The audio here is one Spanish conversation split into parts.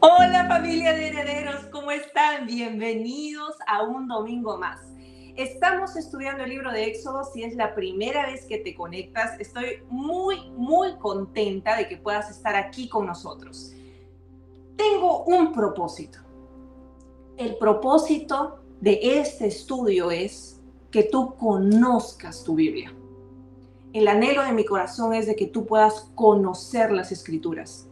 Hola familia de herederos, ¿cómo están? Bienvenidos a un domingo más. Estamos estudiando el libro de Éxodo. Si es la primera vez que te conectas, estoy muy contenta de que puedas estar aquí con nosotros. Tengo un propósito. El propósito de este estudio es que tú conozcas tu Biblia. El anhelo de mi corazón es de que tú puedas conocer las Escrituras.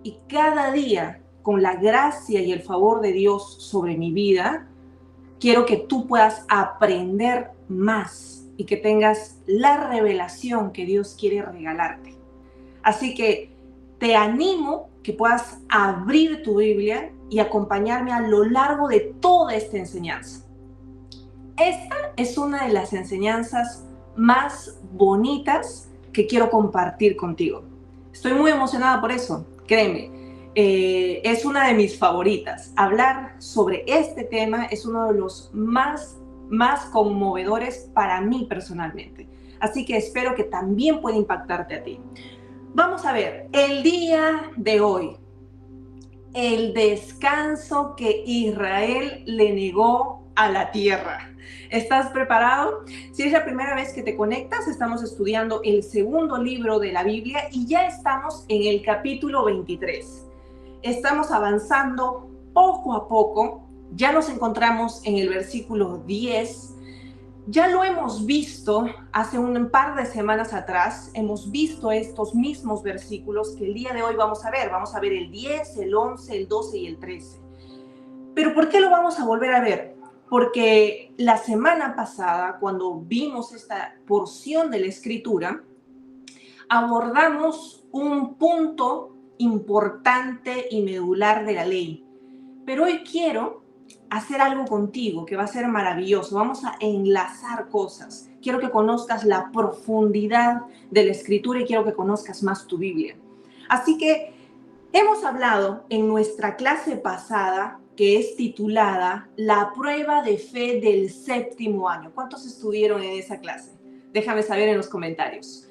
Y cada día, con la gracia y el favor de Dios sobre mi vida, quiero que tú puedas aprender más y que tengas la revelación que Dios quiere regalarte. Así que te animo que puedas abrir tu Biblia y acompañarme a lo largo de toda esta enseñanza. Esta es una de las enseñanzas más bonitas que quiero compartir contigo. Estoy muy emocionada por eso, créeme. Es una de mis favoritas. Hablar sobre este tema es uno de los más conmovedores para mí personalmente. Así que espero que también pueda impactarte a ti. Vamos a ver, el día de hoy, el descanso que Israel le negó a la tierra. ¿Estás preparado? Si es la primera vez que te conectas, estamos estudiando el segundo libro de la Biblia y ya estamos en el capítulo 23. Estamos avanzando poco a poco, ya nos encontramos en el versículo 10, ya lo hemos visto hace un par de semanas atrás, hemos visto estos mismos versículos que el día de hoy vamos a ver el 10, el 11, el 12 y el 13. Pero ¿por qué lo vamos a volver a ver? Porque la semana pasada, cuando vimos esta porción de la Escritura, abordamos un punto importante y medular de la ley. Pero hoy quiero hacer algo contigo que va a ser maravilloso. Vamos a enlazar cosas. Quiero que conozcas la profundidad de la Escritura y quiero que conozcas más tu Biblia. Así que hemos hablado en nuestra clase pasada, que es titulada La prueba de fe del séptimo año. ¿Cuántos estuvieron en esa clase? Déjame saber en los comentarios.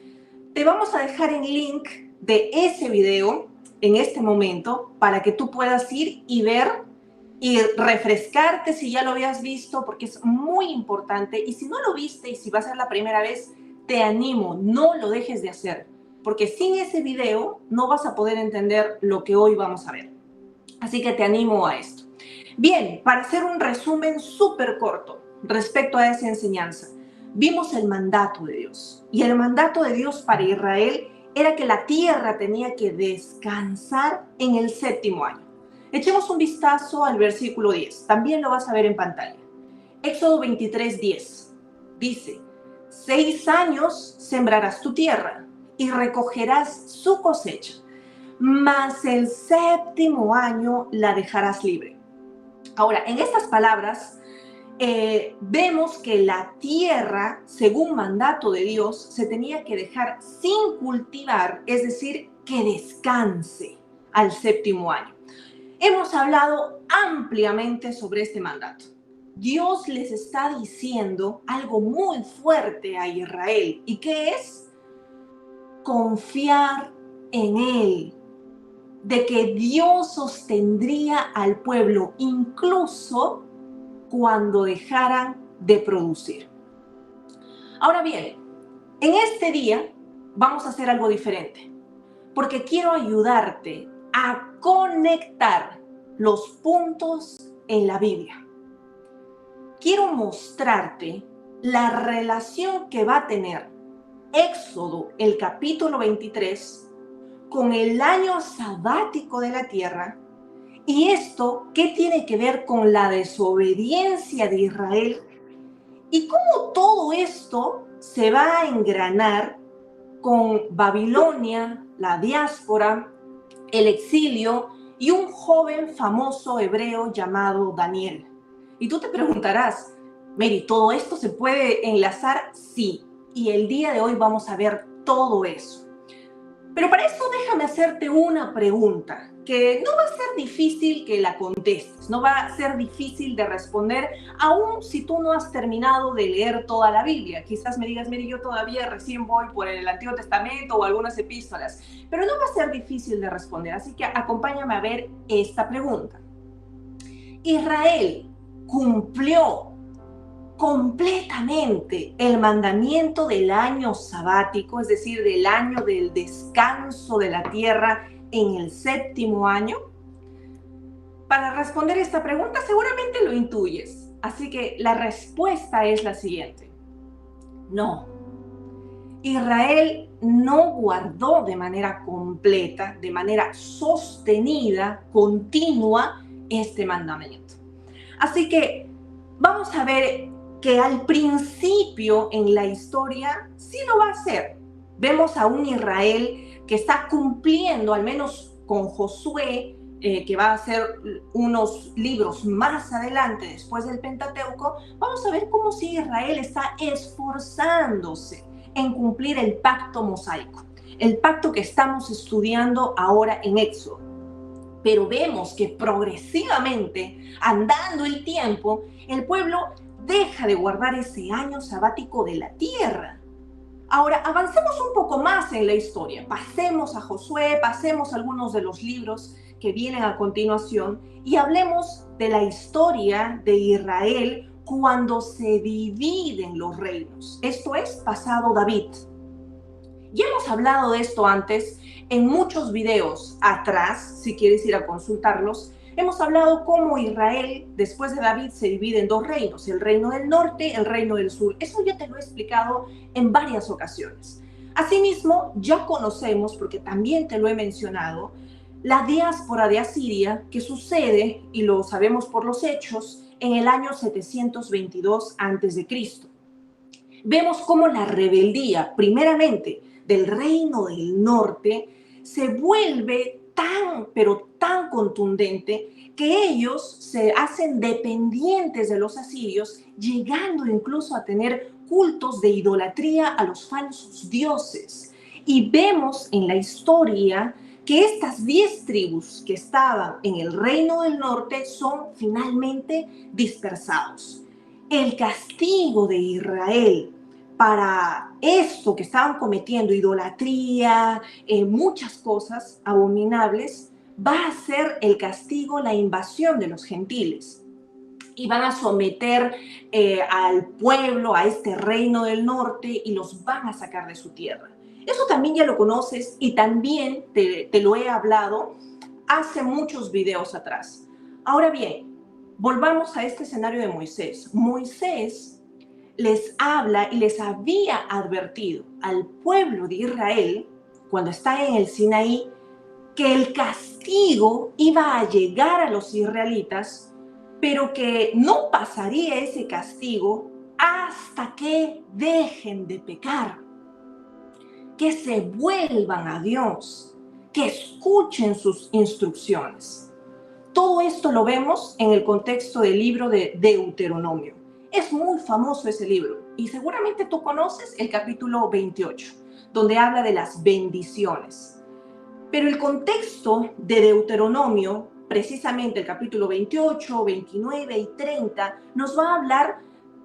Te vamos a dejar el link de ese video en este momento para que tú puedas ir y ver y refrescarte si ya lo habías visto, porque es muy importante. Y si no lo viste y si va a ser la primera vez, te animo, no lo dejes de hacer, porque sin ese video no vas a poder entender lo que hoy vamos a ver. Así que te animo a esto. Bien, para hacer un resumen súper corto respecto a esa enseñanza, vimos el mandato de Dios. Y el mandato de Dios para Israel era que la tierra tenía que descansar en el séptimo año. Echemos un vistazo al versículo 10. También lo vas a ver en pantalla. Éxodo 23:10 dice: 6 años sembrarás tu tierra y recogerás su cosecha, mas el séptimo año la dejarás libre. Ahora, en estas palabras, vemos que la tierra, según mandato de Dios, se tenía que dejar sin cultivar, es decir, que descanse al séptimo año. Hemos hablado ampliamente sobre este mandato. Dios les está diciendo algo muy fuerte a Israel. ¿Y qué es? Confiar en Él, de que Dios sostendría al pueblo incluso cuando dejaran de producir. Ahora bien, en este día vamos a hacer algo diferente, porque quiero ayudarte a conectar los puntos en la Biblia. Quiero mostrarte la relación que va a tener Éxodo, el capítulo 23, con el año sabático de la tierra. ¿Y esto qué tiene que ver con la desobediencia de Israel? ¿Y cómo todo esto se va a engranar con Babilonia, la diáspora, el exilio y un joven famoso hebreo llamado Daniel? Y tú te preguntarás, Mary, ¿todo esto se puede enlazar? Sí, y el día de hoy vamos a ver todo eso. Pero para eso déjame hacerte una pregunta que no va a ser difícil que la contestes, no va a ser difícil de responder, aun si tú no has terminado de leer toda la Biblia. Quizás me digas, mire, yo todavía recién voy por el Antiguo Testamento o algunas epístolas, pero no va a ser difícil de responder. Así que acompáñame a ver esta pregunta. ¿Israel cumplió completamente el mandamiento del año sabático, es decir, del año del descanso de la tierra en el séptimo año? Para responder esta pregunta seguramente lo intuyes, así que la respuesta es la siguiente: no. Israel no guardó de manera completa, de manera sostenida, continua, este mandamiento. Así que vamos a ver que al principio en la historia sí lo va a hacer. Vemos a un Israel que está cumpliendo, al menos con Josué, que va a ser unos libros más adelante después del Pentateuco. Vamos a ver cómo si Israel está esforzándose en cumplir el pacto mosaico, el pacto que estamos estudiando ahora en Éxodo. Pero vemos que progresivamente, andando el tiempo, el pueblo deja de guardar ese año sabático de la tierra. Ahora, avancemos un poco más en la historia. Pasemos a Josué, pasemos a algunos de los libros que vienen a continuación y hablemos de la historia de Israel cuando se dividen los reinos. Esto es, pasado David. Ya hemos hablado de esto antes en muchos videos atrás, si quieres ir a consultarlos. Hemos hablado cómo Israel, después de David, se divide en dos reinos, el reino del norte y el reino del sur. Eso ya te lo he explicado en varias ocasiones. Asimismo, ya conocemos, porque también te lo he mencionado, la diáspora de Asiria que sucede, y lo sabemos por los hechos, en el año 722 a.C. Vemos cómo la rebeldía, primeramente, del reino del norte, se vuelve tan, pero tan contundente que ellos se hacen dependientes de los asirios, llegando incluso a tener cultos de idolatría a los falsos dioses. Y vemos en la historia que estas 10 tribus que estaban en el reino del norte son finalmente dispersados. El castigo de Israel para esto que estaban cometiendo, idolatría, muchas cosas abominables, va a ser el castigo, la invasión de los gentiles. Y van a someter al pueblo, a este reino del norte, y los van a sacar de su tierra. Eso también ya lo conoces y también te lo he hablado hace muchos videos atrás. Ahora bien, volvamos a este escenario de Moisés. Moisés les habla y les había advertido al pueblo de Israel, cuando está en el Sinaí, que el castigo iba a llegar a los israelitas, pero que no pasaría ese castigo hasta que dejen de pecar, que se vuelvan a Dios, que escuchen sus instrucciones. Todo esto lo vemos en el contexto del libro de Deuteronomio. Es muy famoso ese libro y seguramente tú conoces el capítulo 28, donde habla de las bendiciones. Pero el contexto de Deuteronomio, precisamente el capítulo 28, 29 y 30, nos va a hablar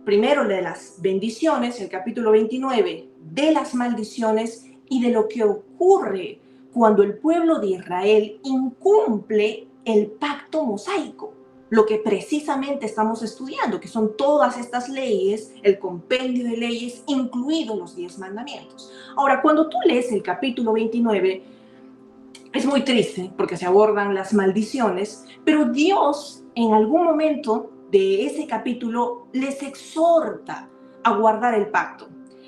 primero de las bendiciones, el capítulo 29, de las maldiciones y de lo que ocurre cuando el pueblo de Israel incumple el pacto mosaico, lo que precisamente estamos estudiando, que son todas estas leyes, el compendio de leyes, incluidos los 10 mandamientos. Ahora, cuando tú lees el capítulo 29, es muy triste porque se abordan las maldiciones, pero Dios en algún momento de ese capítulo les exhorta a guardar el pacto.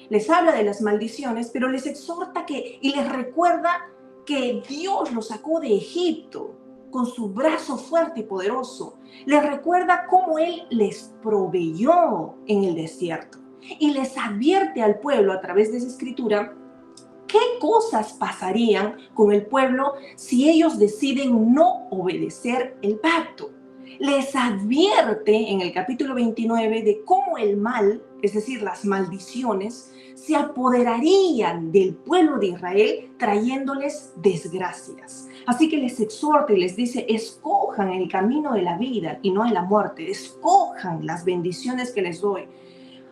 Les habla de las maldiciones, pero les exhorta y les recuerda que Dios los sacó de Egipto con su brazo fuerte y poderoso. Les recuerda cómo Él les proveyó en el desierto. Y les advierte al pueblo a través de esa escritura qué cosas pasarían con el pueblo si ellos deciden no obedecer el pacto. Les advierte en el capítulo 29 de cómo el mal, es decir, las maldiciones, se apoderarían del pueblo de Israel trayéndoles desgracias. Así que les exhorta y les dice, escojan el camino de la vida y no de la muerte, escojan las bendiciones que les doy.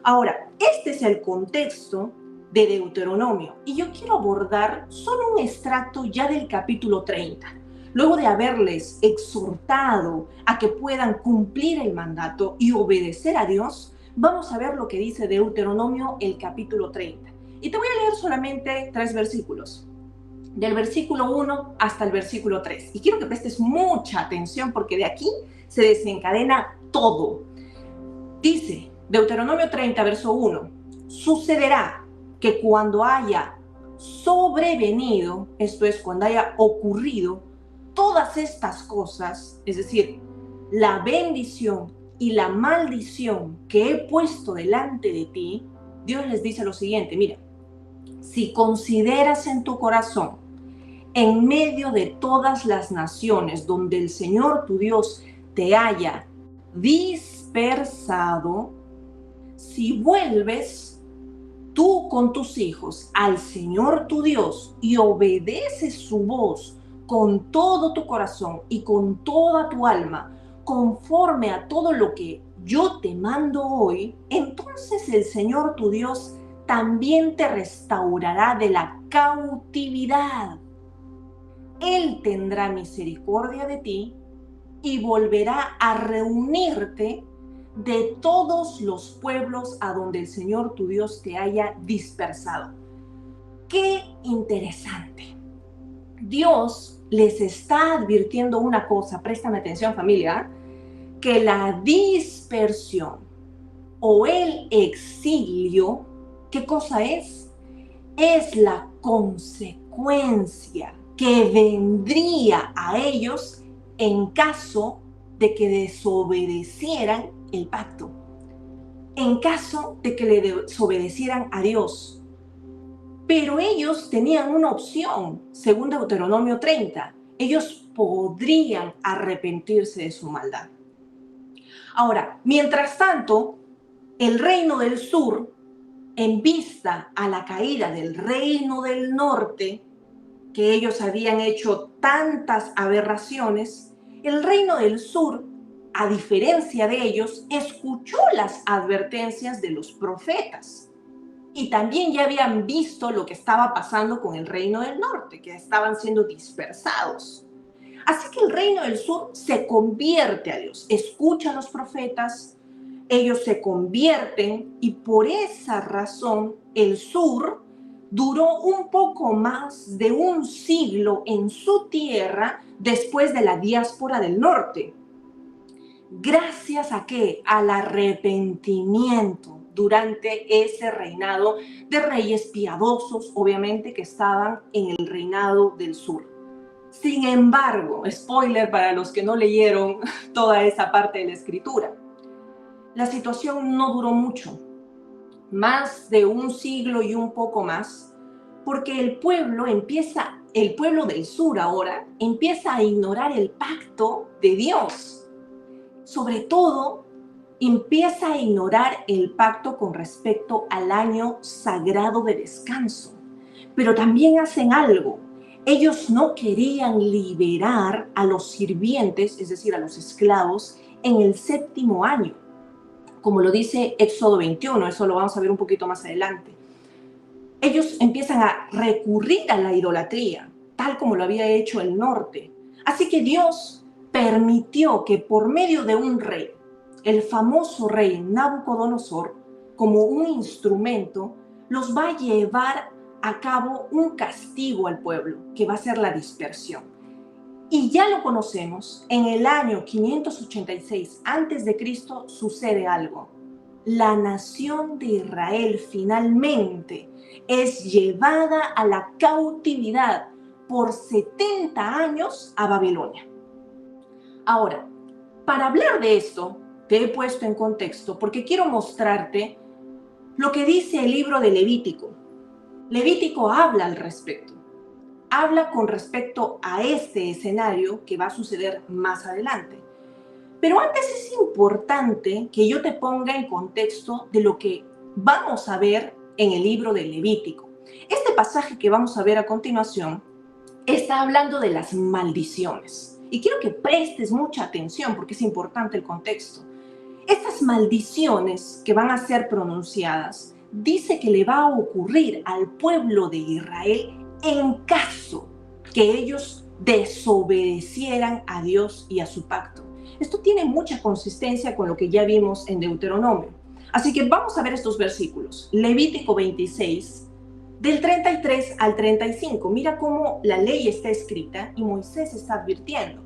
Ahora, este es el contexto de Deuteronomio y yo quiero abordar solo un extracto ya del capítulo 30. Luego de haberles exhortado a que puedan cumplir el mandato y obedecer a Dios, vamos a ver lo que dice Deuteronomio el capítulo 30. Y te voy a leer solamente 3 versículos, del versículo 1 hasta el versículo 3. Y quiero que prestes mucha atención porque de aquí se desencadena todo. Dice Deuteronomio 30, verso 1, sucederá que cuando haya sobrevenido, esto es, cuando haya ocurrido todas estas cosas, es decir, la bendición y la maldición que he puesto delante de ti, Dios les dice lo siguiente, mira, si consideras en tu corazón, en medio de todas las naciones donde el Señor tu Dios te haya dispersado, si vuelves tú con tus hijos al Señor tu Dios y obedeces su voz con todo tu corazón y con toda tu alma, conforme a todo lo que yo te mando hoy, entonces el Señor tu Dios también te restaurará de la cautividad. Él tendrá misericordia de ti y volverá a reunirte de todos los pueblos a donde el Señor tu Dios te haya dispersado. ¡Qué interesante! Dios les está advirtiendo una cosa, préstame atención familia, que la dispersión o el exilio, ¿qué cosa es? Es la consecuencia que vendría a ellos en caso de que desobedecieran el pacto, en caso de que le desobedecieran a Dios. Pero ellos tenían una opción, según Deuteronomio 30. Ellos podrían arrepentirse de su maldad. Ahora, mientras tanto, el reino del sur, en vista a la caída del reino del norte, que ellos habían hecho tantas aberraciones, el reino del sur, a diferencia de ellos, escuchó las advertencias de los profetas. Y también ya habían visto lo que estaba pasando con el reino del norte, que estaban siendo dispersados. Así que el reino del sur se convierte a Dios, escucha a los profetas, ellos se convierten y por esa razón el sur duró un poco más de un siglo en su tierra después de la diáspora del norte. ¿Gracias a qué? Al arrepentimiento durante ese reinado de reyes piadosos, obviamente, que estaban en el reinado del sur. Sin embargo, spoiler para los que no leyeron toda esa parte de la escritura, la situación no duró mucho, más de un siglo y un poco más, porque el pueblo del sur ahora, empieza a ignorar el pacto de Dios. Sobre todo, empieza a ignorar el pacto con respecto al año sagrado de descanso. Pero también hacen algo. Ellos no querían liberar a los sirvientes, es decir, a los esclavos, en el 7º año, como lo dice Éxodo 21, eso lo vamos a ver un poquito más adelante. Ellos empiezan a recurrir a la idolatría, tal como lo había hecho el norte. Así que Dios permitió que por medio de un rey, el famoso rey Nabucodonosor, como un instrumento, los va a llevar a cabo un castigo al pueblo, que va a ser la dispersión. Y ya lo conocemos, en el año 586 a.C. sucede algo. La nación de Israel finalmente es llevada a la cautividad por 70 años a Babilonia. Ahora, para hablar de esto, te he puesto en contexto porque quiero mostrarte lo que dice el libro de Levítico. Levítico habla al respecto. Habla con respecto a este escenario que va a suceder más adelante. Pero antes es importante que yo te ponga en contexto de lo que vamos a ver en el libro de Levítico. Este pasaje que vamos a ver a continuación está hablando de las maldiciones. Y quiero que prestes mucha atención porque es importante el contexto. Estas maldiciones que van a ser pronunciadas, dice que le va a ocurrir al pueblo de Israel en caso que ellos desobedecieran a Dios y a su pacto. Esto tiene mucha consistencia con lo que ya vimos en Deuteronomio. Así que vamos a ver estos versículos. Levítico 26, del 33 al 35. Mira cómo la ley está escrita y Moisés está advirtiendo.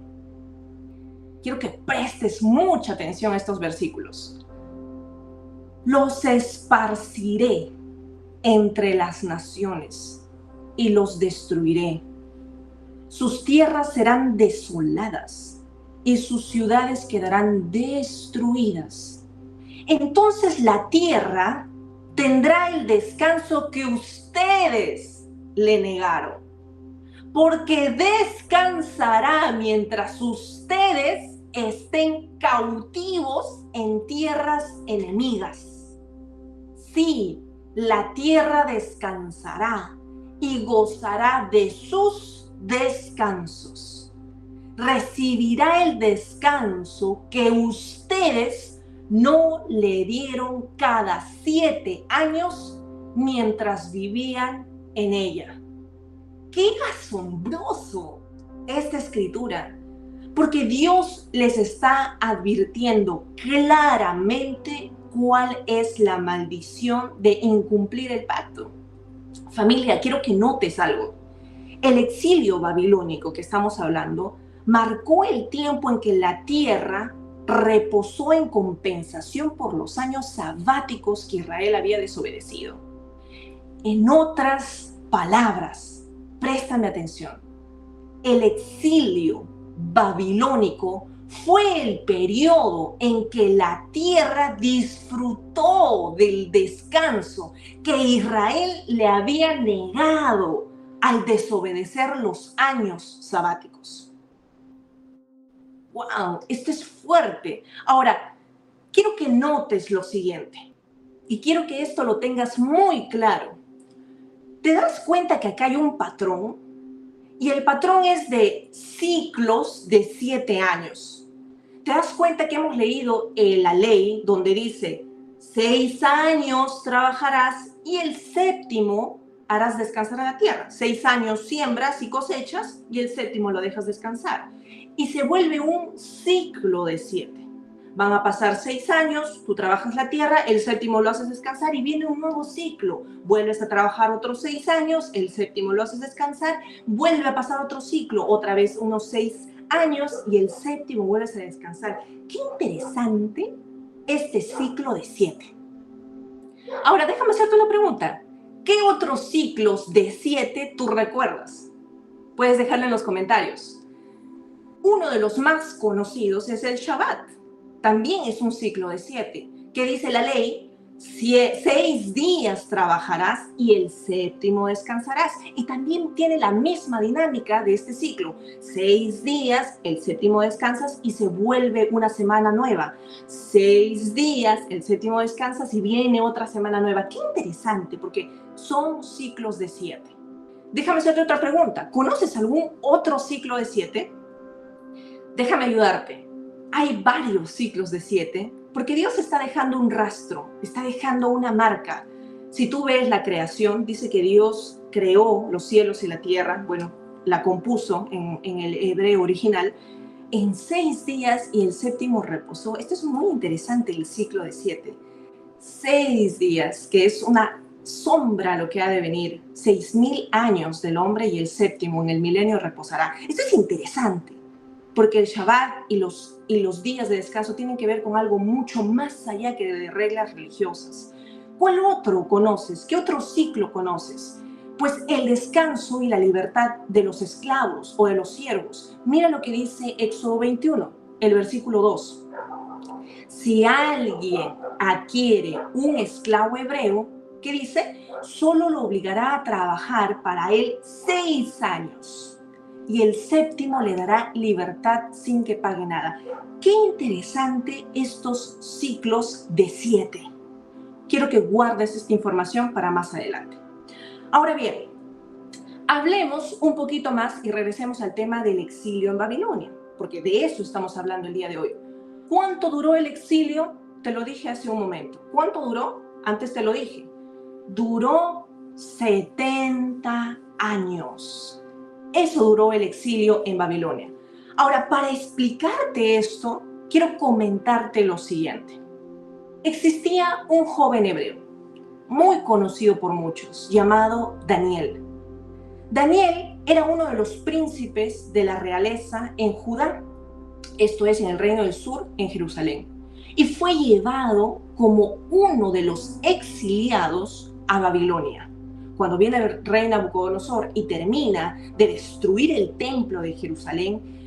Quiero que prestes mucha atención a estos versículos. Los esparciré entre las naciones y los destruiré. Sus tierras serán desoladas y sus ciudades quedarán destruidas. Entonces la tierra tendrá el descanso que ustedes le negaron, porque descansará mientras ustedes estén cautivos en tierras enemigas. Sí, la tierra descansará y gozará de sus descansos. Recibirá el descanso que ustedes no le dieron cada 7 años mientras vivían en ella. ¡Qué asombroso esta escritura! Porque Dios les está advirtiendo claramente cuál es la maldición de incumplir el pacto. Familia, quiero que notes algo. El exilio babilónico que estamos hablando marcó el tiempo en que la tierra reposó en compensación por los años sabáticos que Israel había desobedecido. En otras palabras, préstame atención, el exilio babilónico fue el periodo en que la tierra disfrutó del descanso que Israel le había negado al desobedecer los años sabáticos. ¡Wow! Esto es fuerte. Ahora, quiero que notes lo siguiente y quiero que esto lo tengas muy claro. ¿Te das cuenta que acá hay un patrón? Y el patrón es de ciclos de 7 años. ¿Te das cuenta que hemos leído la ley donde dice 6 años trabajarás y el séptimo harás descansar a la tierra? 6 años siembras y cosechas y el séptimo lo dejas descansar. Y se vuelve un ciclo de 7. Van a pasar 6 años, tú trabajas la tierra, el séptimo lo haces descansar y viene un nuevo ciclo. Vuelves a trabajar otros 6 años, el séptimo lo haces descansar, vuelve a pasar otro ciclo, otra vez unos 6 años y el séptimo vuelves a descansar. Qué interesante este ciclo de 7. Ahora déjame hacerte una pregunta. ¿Qué otros ciclos de 7 tú recuerdas? Puedes dejarlo en los comentarios. Uno de los más conocidos es el Shabbat. También es un ciclo de 7. ¿Qué dice la ley? 6 días trabajarás y el séptimo descansarás. Y también tiene la misma dinámica de este ciclo. 6 días, el séptimo descansas y se vuelve una semana nueva. 6 días, el séptimo descansas y viene otra semana nueva. Qué interesante, porque son ciclos de 7. Déjame hacerte otra pregunta. ¿Conoces algún otro ciclo de 7? Déjame ayudarte. Hay varios ciclos de 7 porque Dios está dejando un rastro, está dejando una marca. Si tú ves la creación, dice que Dios creó los cielos y la tierra, bueno, la compuso en el hebreo original, en 6 días y el séptimo reposó. Esto es muy interesante, el ciclo de 7. 6 días, que es una sombra a lo que ha de venir. 6,000 años del hombre y el séptimo en el milenio reposará. Esto es interesante. Porque el Shabbat y los días de descanso tienen que ver con algo mucho más allá que de reglas religiosas. ¿Cuál otro conoces? ¿Qué otro ciclo conoces? Pues el descanso y la libertad de los esclavos o de los siervos. Mira lo que dice Éxodo 21, el versículo 2. Si alguien adquiere un esclavo hebreo, ¿qué dice? Solo lo obligará a trabajar para él 6 años. Y el séptimo le dará libertad sin que pague nada. Qué interesante estos ciclos de 7. Quiero que guardes esta información para más adelante. Ahora bien, Hablemos un poquito más y regresemos al tema del exilio en Babilonia, porque de eso estamos hablando el día de hoy. ¿Cuánto duró el exilio? Te lo dije hace un momento. ¿Cuánto duró? Antes te lo dije. Duró 70 años. Eso duró el exilio en Babilonia. Ahora, para explicarte esto, quiero comentarte lo siguiente. Existía un joven hebreo, muy conocido por muchos, llamado Daniel. Daniel era uno de los príncipes de la realeza en Judá, esto es, en el Reino del Sur, en Jerusalén, y fue llevado como uno de los exiliados a Babilonia. Cuando viene el rey Nabucodonosor y termina de destruir el templo de Jerusalén,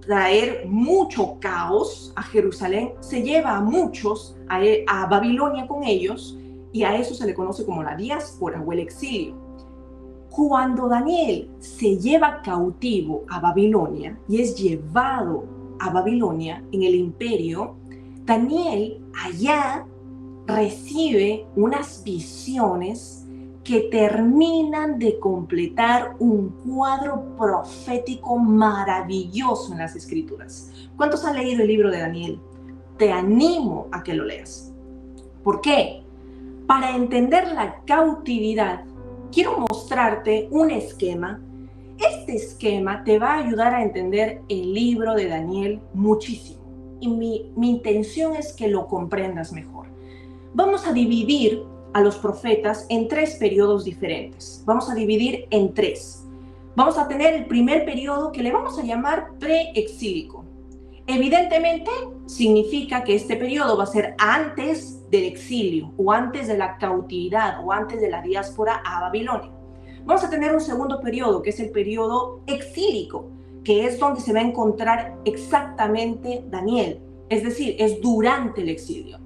traer mucho caos a Jerusalén, se lleva a muchos a Babilonia con ellos, y a eso se le conoce como la diáspora o el exilio. Cuando Daniel se lleva cautivo a Babilonia y es llevado a Babilonia en el imperio, Daniel allá recibe unas visiones que terminan de completar un cuadro profético maravilloso en las Escrituras. ¿Cuántos han leído el libro de Daniel? Te animo a que lo leas. ¿Por qué? Para entender la cautividad, quiero mostrarte un esquema. Este esquema te va a ayudar a entender el libro de Daniel muchísimo. Y mi intención es que lo comprendas mejor. Vamos a dividir a los profetas en 3 periodos diferentes. Vamos a dividir en 3. Vamos a tener el primer periodo que le vamos a llamar preexílico. Evidentemente, significa que este periodo va a ser antes del exilio, o antes de la cautividad, o antes de la diáspora a Babilonia. Vamos a tener un segundo periodo, que es el periodo exílico, que es donde se va a encontrar exactamente Daniel. Es decir, es durante el exilio.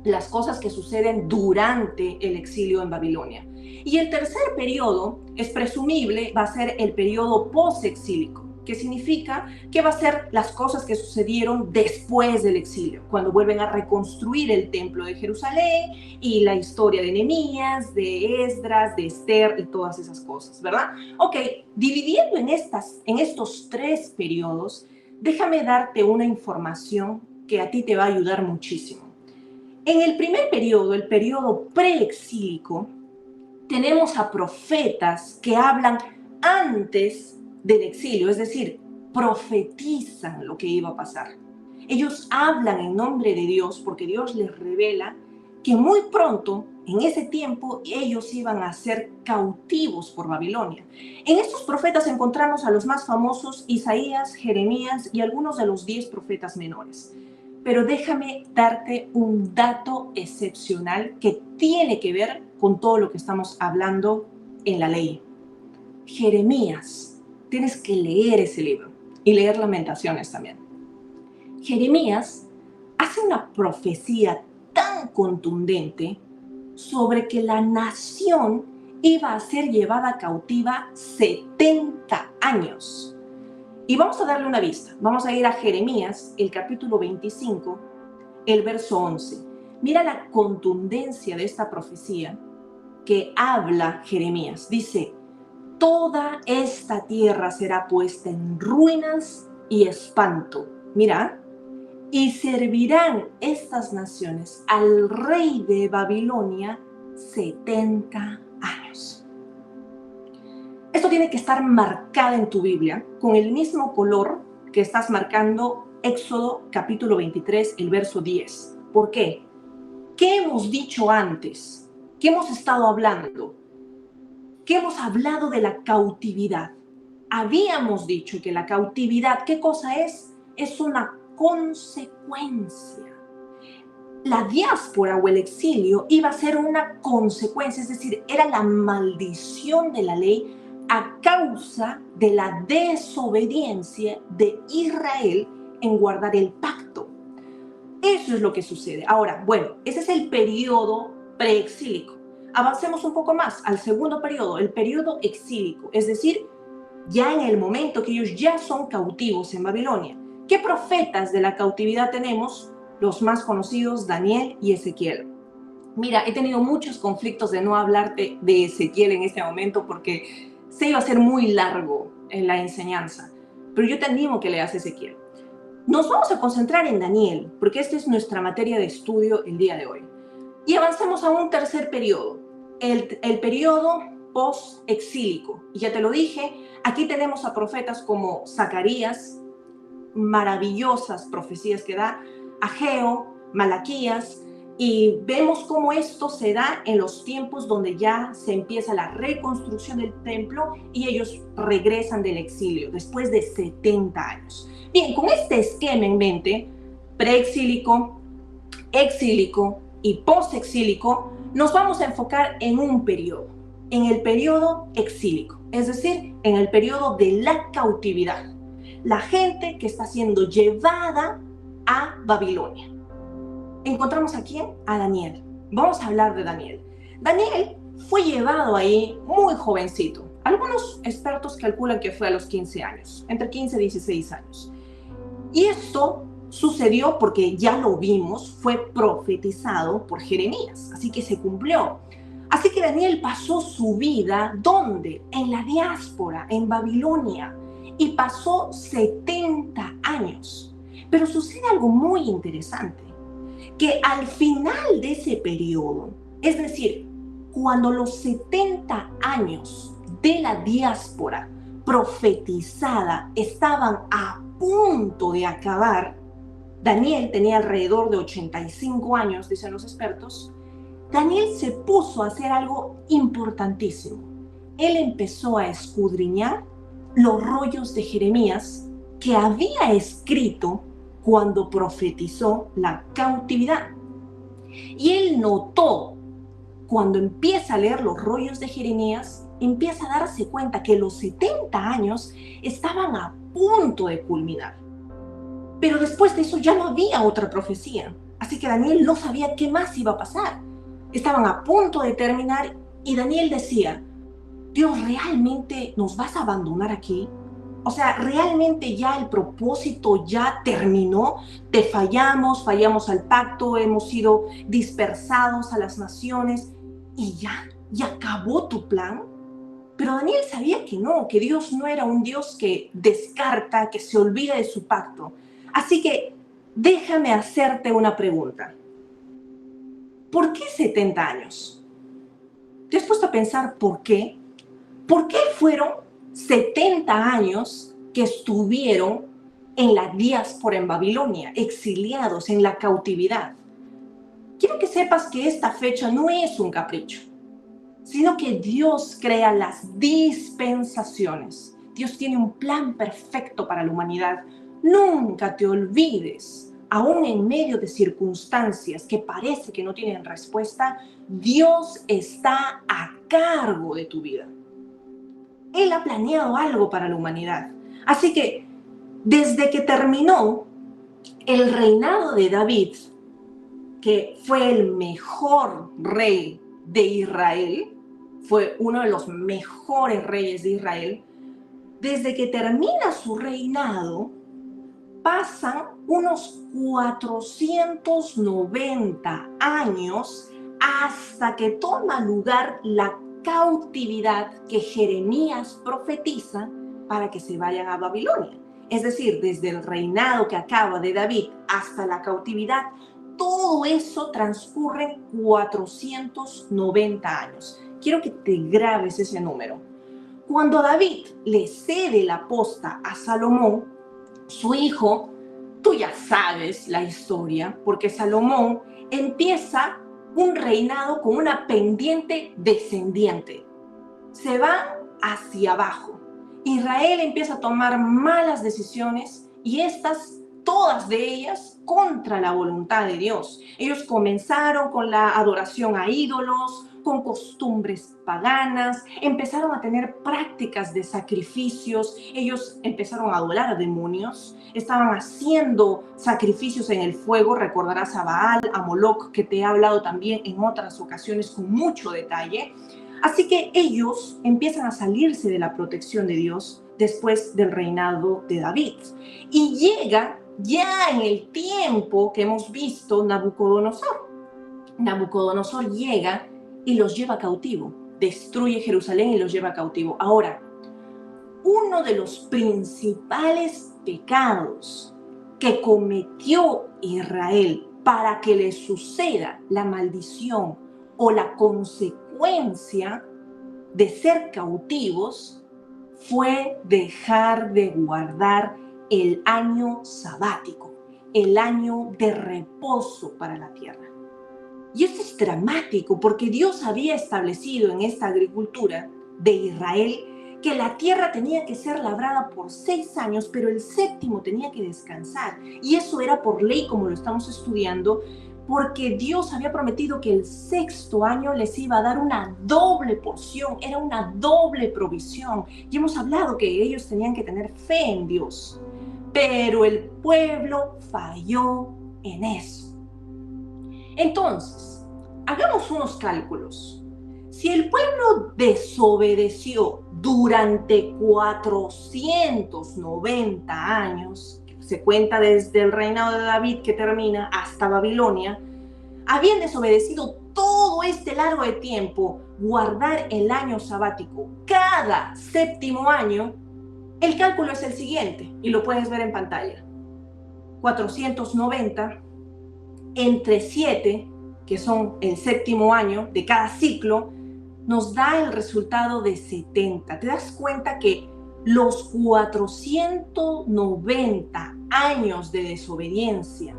Las cosas que suceden durante el exilio en Babilonia. Y el tercer periodo, es presumible, va a ser el periodo posexílico, que significa que va a ser las cosas que sucedieron después del exilio, cuando vuelven a reconstruir el templo de Jerusalén y la historia de Nehemías, de Esdras, de Esther y todas esas cosas, ¿verdad? Ok, dividiendo en estos 3 periodos, déjame darte una información que a ti te va a ayudar muchísimo. En el primer periodo, el periodo preexílico, tenemos a profetas que hablan antes del exilio, es decir, profetizan lo que iba a pasar. Ellos hablan en nombre de Dios porque Dios les revela que muy pronto, en ese tiempo, ellos iban a ser cautivos por Babilonia. En estos profetas encontramos a los más famosos, Isaías, Jeremías y algunos de los 10 profetas menores. Pero déjame darte un dato excepcional que tiene que ver con todo lo que estamos hablando en la ley. Jeremías, tienes que leer ese libro y leer Lamentaciones también. Jeremías hace una profecía tan contundente sobre que la nación iba a ser llevada cautiva 70 años. Y vamos a darle una vista. Vamos a ir a Jeremías, el capítulo 25, el verso 11. Mira la contundencia de esta profecía que habla Jeremías. Dice, toda esta tierra será puesta en ruinas y espanto. Mira, y servirán estas naciones al rey de Babilonia 70 años. Esto tiene que estar marcado en tu Biblia con el mismo color que estás marcando Éxodo capítulo 23, el verso 10. ¿Por qué? ¿Qué hemos dicho antes? ¿Qué hemos estado hablando? ¿Qué hemos hablado de la cautividad? Habíamos dicho que la cautividad, ¿qué cosa es? Es una consecuencia. La diáspora o el exilio iba a ser una consecuencia, es decir, era la maldición de la ley a causa de la desobediencia de Israel en guardar el pacto. Eso es lo que sucede. Ahora, bueno, ese es el periodo preexílico. Avancemos un poco más al segundo periodo, el periodo exílico, es decir, ya en el momento que ellos ya son cautivos en Babilonia. ¿Qué profetas de la cautividad tenemos? Los más conocidos, Daniel y Ezequiel. Mira, he tenido muchos conflictos de no hablarte de Ezequiel en este momento porque se iba a ser muy largo en la enseñanza, pero yo te animo que leas Ezequiel. Nos vamos a concentrar en Daniel, porque esta es nuestra materia de estudio el día de hoy. Y avanzamos a un tercer periodo, el periodo post-exílico. Y ya te lo dije, aquí tenemos a profetas como Zacarías, maravillosas profecías que da, Ageo, Malaquías, y vemos cómo esto se da en los tiempos donde ya se empieza la reconstrucción del templo y ellos regresan del exilio después de 70 años. Bien, con este esquema en mente, preexílico, exílico y postexílico, nos vamos a enfocar en un periodo, en el periodo exílico, es decir, en el periodo de la cautividad. La gente que está siendo llevada a Babilonia. Encontramos a ¿quién? A Daniel. Vamos a hablar de Daniel. Daniel fue llevado ahí muy jovencito. Algunos expertos calculan que fue a los 15 años, entre 15 y 16 años. Y esto sucedió porque ya lo vimos, fue profetizado por Jeremías, así que se cumplió. Así que Daniel pasó su vida, ¿dónde? En la diáspora, en Babilonia, y pasó 70 años. Pero sucede algo muy interesante, que al final de ese periodo, es decir, cuando los 70 años de la diáspora profetizada estaban a punto de acabar, Daniel tenía alrededor de 85 años, dicen los expertos. Daniel se puso a hacer algo importantísimo. Él empezó a escudriñar los rollos de Jeremías que había escrito cuando profetizó la cautividad. Y él notó, cuando empieza a leer los rollos de Jeremías, empieza a darse cuenta que los 70 años estaban a punto de culminar. Pero después de eso ya no había otra profecía. Así que Daniel no sabía qué más iba a pasar. Estaban a punto de terminar y Daniel decía, Dios, ¿realmente nos vas a abandonar aquí? O sea, ¿realmente ya el propósito ya terminó? Te fallamos al pacto, hemos sido dispersados a las naciones y ya acabó tu plan. Pero Daniel sabía que no, que Dios no era un Dios que descarta, que se olvida de su pacto. Así que déjame hacerte una pregunta. ¿Por qué 70 años? ¿Te has puesto a pensar por qué? ¿Por qué fueron 70 años que estuvieron en la diáspora en Babilonia, exiliados en la cautividad? Quiero que sepas que esta fecha no es un capricho, sino que Dios crea las dispensaciones. Dios tiene un plan perfecto para la humanidad. Nunca te olvides, aún en medio de circunstancias que parece que no tienen respuesta, Dios está a cargo de tu vida. Él ha planeado algo para la humanidad. Así que, desde que terminó el reinado de David, que fue el mejor rey de Israel, fue uno de los mejores reyes de Israel, desde que termina su reinado, pasan unos 490 años hasta que toma lugar la cautividad que Jeremías profetiza para que se vayan a Babilonia. Es decir, desde el reinado que acaba de David hasta la cautividad, todo eso transcurre 490 años. Quiero que te grabes ese número. Cuando David le cede la posta a Salomón, su hijo, tú ya sabes la historia, porque Salomón empieza un reinado con una pendiente descendiente. Se va hacia abajo. Israel empieza a tomar malas decisiones y todas de ellas contra la voluntad de Dios. Ellos comenzaron con la adoración a ídolos, con costumbres paganas, empezaron a tener prácticas de sacrificios, ellos empezaron a adorar a demonios, estaban haciendo sacrificios en el fuego, recordarás a Baal, a Moloch, que te he hablado también en otras ocasiones con mucho detalle. Así que ellos empiezan a salirse de la protección de Dios después del reinado de David. Y llega ya en el tiempo que hemos visto Nabucodonosor. Nabucodonosor llega y los lleva cautivo. destruye Jerusalén y los lleva cautivo. Ahora, uno de los principales pecados que cometió Israel para que le suceda la maldición o la consecuencia de ser cautivos fue dejar de guardar el año sabático, el año de reposo para la tierra. Y esto es dramático porque Dios había establecido en esta agricultura de Israel que la tierra tenía que ser labrada por 6 años, pero el séptimo tenía que descansar. Y eso era por ley, como lo estamos estudiando, porque Dios había prometido que el 6º año les iba a dar una doble porción, era una doble provisión. Y hemos hablado que ellos tenían que tener fe en Dios, pero el pueblo falló en eso. Entonces, hagamos unos cálculos. Si el pueblo desobedeció durante 490 años, que se cuenta desde el reinado de David que termina hasta Babilonia, habían desobedecido todo este largo de tiempo, guardar el año sabático cada séptimo año, el cálculo es el siguiente, y lo puedes ver en pantalla. 490 entre 7, que son el séptimo año de cada ciclo, nos da el resultado de 70. ¿Te das cuenta que los 490 años de desobediencia,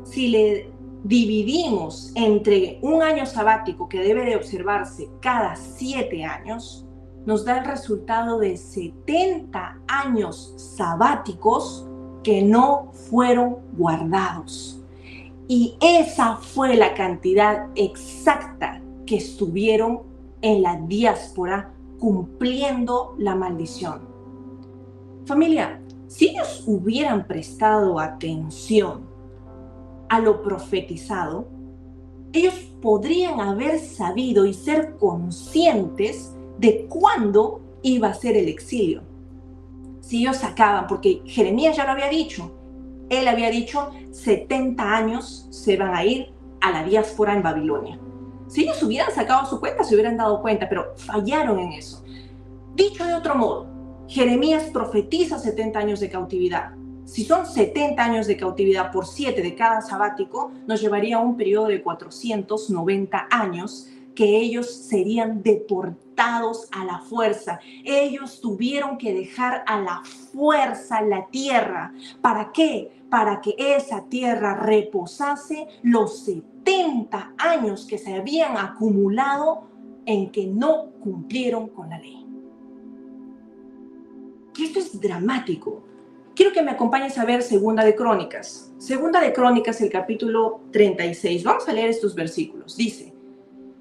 si le dividimos entre un año sabático que debe de observarse cada 7 años, nos da el resultado de 70 años sabáticos que no fueron guardados? Y esa fue la cantidad exacta que estuvieron en la diáspora cumpliendo la maldición. Familia, si ellos hubieran prestado atención a lo profetizado, ellos podrían haber sabido y ser conscientes de cuándo iba a ser el exilio. Si ellos sacaban, porque Jeremías ya lo había dicho, él había dicho 70 años se van a ir a la diáspora en Babilonia. Si ellos hubieran sacado su cuenta, se hubieran dado cuenta, pero fallaron en eso. Dicho de otro modo, Jeremías profetiza 70 años de cautividad. Si son 70 años de cautividad por 7 de cada sabático, nos llevaría a un periodo de 490 años que ellos serían deportados a la fuerza. Ellos tuvieron que dejar a la fuerza la tierra. ¿Para qué? Para que esa tierra reposase los 70 años que se habían acumulado en que no cumplieron con la ley. Y esto es dramático. Quiero que me acompañes a ver Segunda de Crónicas. Segunda de Crónicas, el capítulo 36. Vamos a leer estos versículos. Dice: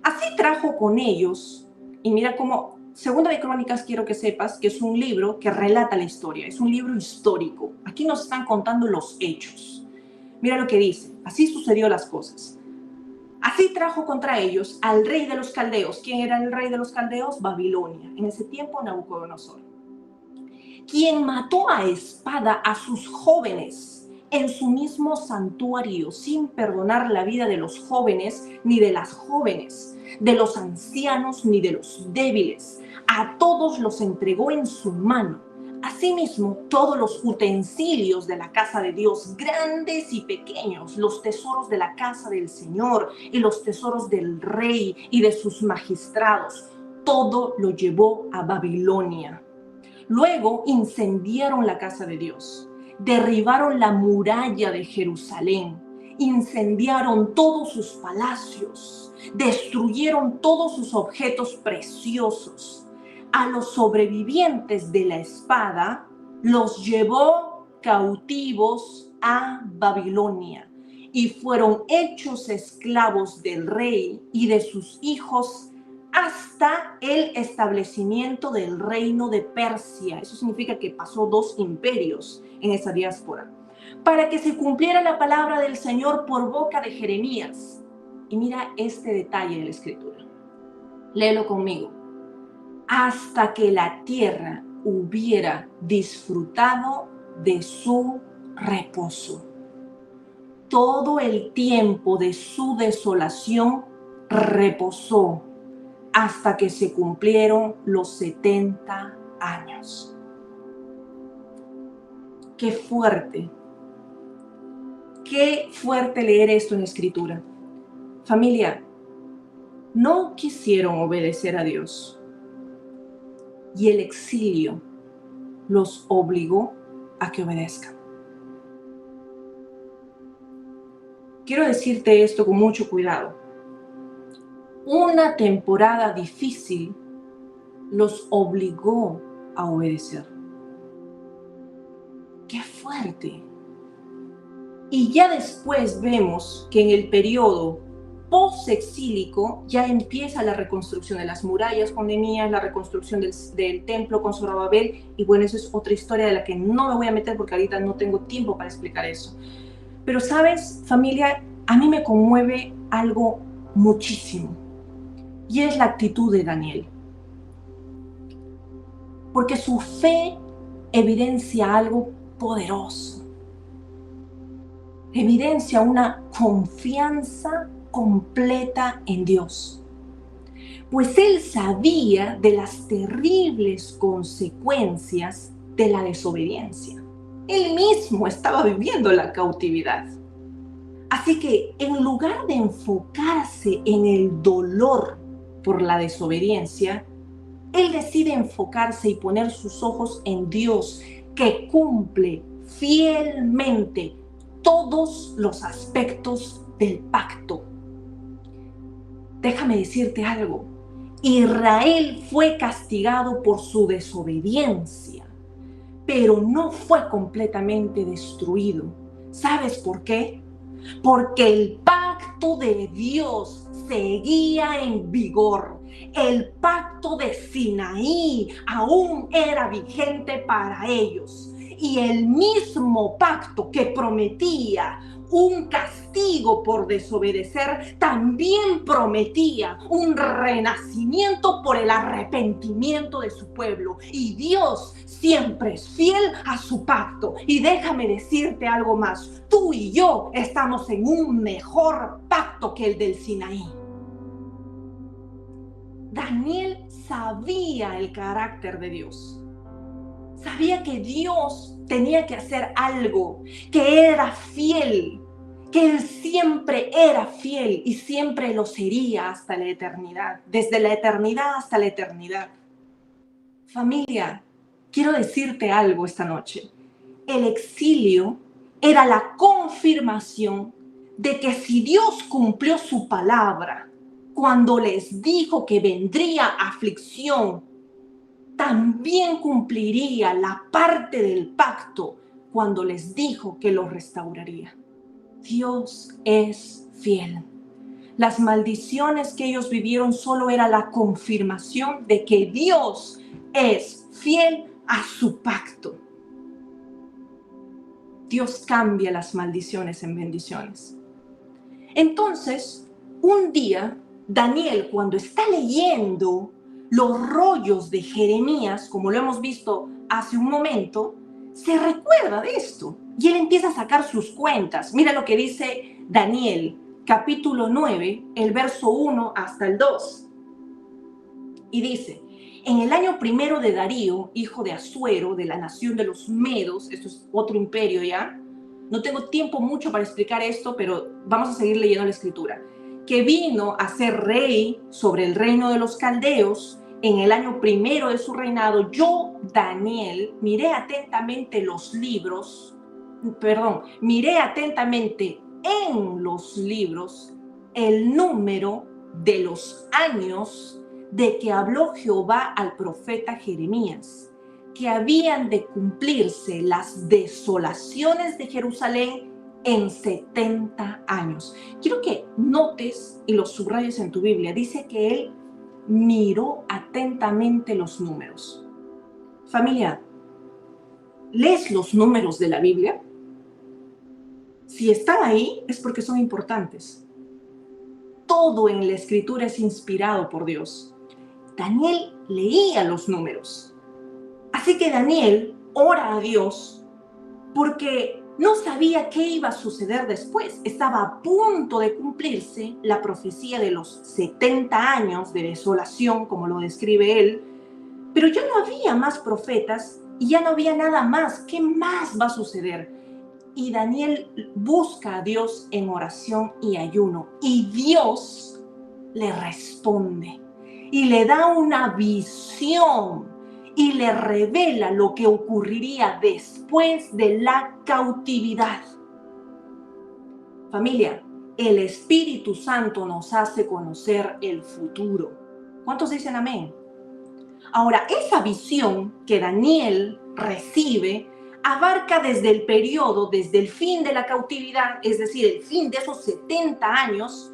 así trajo con ellos, y mira cómo Segunda de Crónicas, quiero que sepas que es un libro que relata la historia, es un libro histórico. Aquí nos están contando los hechos. Mira lo que dice: así sucedió las cosas. Así trajo contra ellos al rey de los caldeos. ¿Quién era el rey de los caldeos? Babilonia. En ese tiempo, Nabucodonosor. Quien mató a espada a sus jóvenes en su mismo santuario, sin perdonar la vida de los jóvenes ni de las jóvenes, de los ancianos ni de los débiles. A todos los entregó en su mano. Asimismo, todos los utensilios de la casa de Dios, grandes y pequeños, los tesoros de la casa del Señor y los tesoros del rey y de sus magistrados, todo lo llevó a Babilonia. Luego incendiaron la casa de Dios, derribaron la muralla de Jerusalén, incendiaron todos sus palacios, destruyeron todos sus objetos preciosos. A los sobrevivientes de la espada los llevó cautivos a Babilonia y fueron hechos esclavos del rey y de sus hijos hasta el establecimiento del reino de Persia. Eso significa que pasó 2 imperios en esa diáspora, para que se cumpliera la palabra del Señor por boca de Jeremías. Y mira este detalle de la escritura. Léelo conmigo. Hasta que la tierra hubiera disfrutado de su reposo. Todo el tiempo de su desolación reposó, hasta que se cumplieron los 70 años. Qué fuerte leer esto en la Escritura. Familia, no quisieron obedecer a Dios y el exilio los obligó a que obedezcan. Quiero decirte esto con mucho cuidado. Una temporada difícil los obligó a obedecer. ¡Qué fuerte! Y ya después vemos que en el periodo post-exílico ya empieza la reconstrucción de las murallas con Nehemías, la reconstrucción del templo con Zorobabel, y bueno, eso es otra historia de la que no me voy a meter porque ahorita no tengo tiempo para explicar eso. Pero sabes, familia, a mí me conmueve algo muchísimo, y es la actitud de Daniel. Porque su fe evidencia algo poderoso. Evidencia una confianza completa en Dios. Pues él sabía de las terribles consecuencias de la desobediencia. Él mismo estaba viviendo la cautividad. Así que en lugar de enfocarse en el dolor por la desobediencia, él decide enfocarse y poner sus ojos en Dios, que cumple fielmente todos los aspectos del pacto. Déjame decirte algo. Israel fue castigado por su desobediencia, pero no fue completamente destruido. ¿Sabes por qué? Porque el pacto de Dios seguía en vigor. El pacto de Sinaí aún era vigente para ellos. Y el mismo pacto que prometía un castigo por desobedecer, también prometía un renacimiento por el arrepentimiento de su pueblo. Y Dios siempre es fiel a su pacto. Y déjame decirte algo más. Tú y yo estamos en un mejor pacto que el del Sinaí. Daniel sabía el carácter de Dios. Sabía que Dios tenía que hacer algo, que era fiel, que Él siempre era fiel y siempre lo sería hasta la eternidad, desde la eternidad hasta la eternidad. Familia, quiero decirte algo esta noche. El exilio era la confirmación de que si Dios cumplió su palabra cuando les dijo que vendría aflicción, también cumpliría la parte del pacto cuando les dijo que los restauraría. Dios es fiel. Las maldiciones que ellos vivieron solo era la confirmación de que Dios es fiel a su pacto. Dios cambia las maldiciones en bendiciones. Entonces, un día, Daniel, cuando está leyendo los rollos de Jeremías, como lo hemos visto hace un momento, se recuerda de esto y él empieza a sacar sus cuentas. Mira lo que dice Daniel, capítulo 9, el verso 1 hasta el 2. Y dice: en el año primero de Darío, hijo de Asuero, de la nación de los Medos, esto es otro imperio ya, no tengo tiempo mucho para explicar esto, pero vamos a seguir leyendo la escritura, que vino a ser rey sobre el reino de los caldeos. En el año primero de su reinado, yo, Daniel, miré atentamente en los libros el número de los años de que habló Jehová al profeta Jeremías, que habían de cumplirse las desolaciones de Jerusalén en 70 años. Quiero que notes y lo subrayes en tu Biblia. Dice que él miró atentamente los números. Familia, ¿lees los números de la Biblia? Si están ahí es porque son importantes. Todo en la escritura es inspirado por Dios. Daniel leía los números. Así que Daniel ora a Dios porque No sabía qué iba a suceder después. Estaba a punto de cumplirse la profecía de los 70 años de desolación, como lo describe él, pero ya no había más profetas y ya no había nada más. ¿Qué más va a suceder? Y Daniel busca a Dios en oración y ayuno, y Dios le responde y le da una visión y le revela lo que ocurriría después de la cautividad. Familia, el Espíritu Santo nos hace conocer el futuro. ¿Cuántos dicen amén? Ahora, esa visión que Daniel recibe abarca desde el periodo, desde el fin de la cautividad, es decir, el fin de esos 70 años,